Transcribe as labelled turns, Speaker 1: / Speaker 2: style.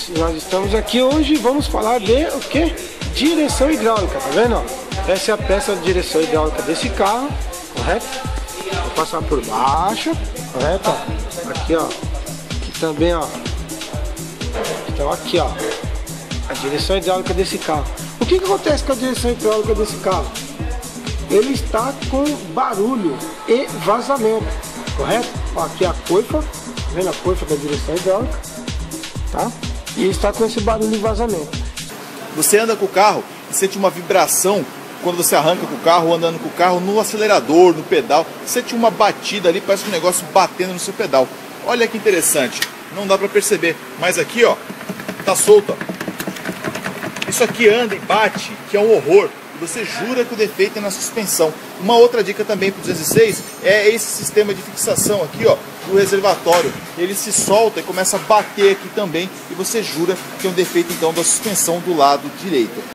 Speaker 1: nós estamos aqui hoje, vamos falar de o que? Direção hidráulica, tá vendo? Ó? Essa é a peça de direção hidráulica desse carro, correto? Vou passar por baixo, correto? Ó? Aqui, ó, aqui também, ó. Então aqui, ó, a direção hidráulica desse carro. O que acontece com a direção hidráulica desse carro? Ele está com barulho e vazamento, correto? Ó, aqui a coifa, tá vendo a coifa da direção hidráulica, tá? E está com esse barulho e vazamento.
Speaker 2: Você anda com o carro e sente uma vibração quando você arranca com o carro ou andando com o carro no acelerador, no pedal. Sente uma batida ali, parece um negócio batendo no seu pedal. Olha que interessante, não dá para perceber, mas aqui, ó, tá solto, ó. Isso aqui anda e bate, que é um horror. E você jura que o defeito é na suspensão. Uma outra dica também para o 206 é esse sistema de fixação aqui, ó, do reservatório. Ele se solta e começa a bater aqui também. E você jura que é um defeito então da suspensão do lado direito.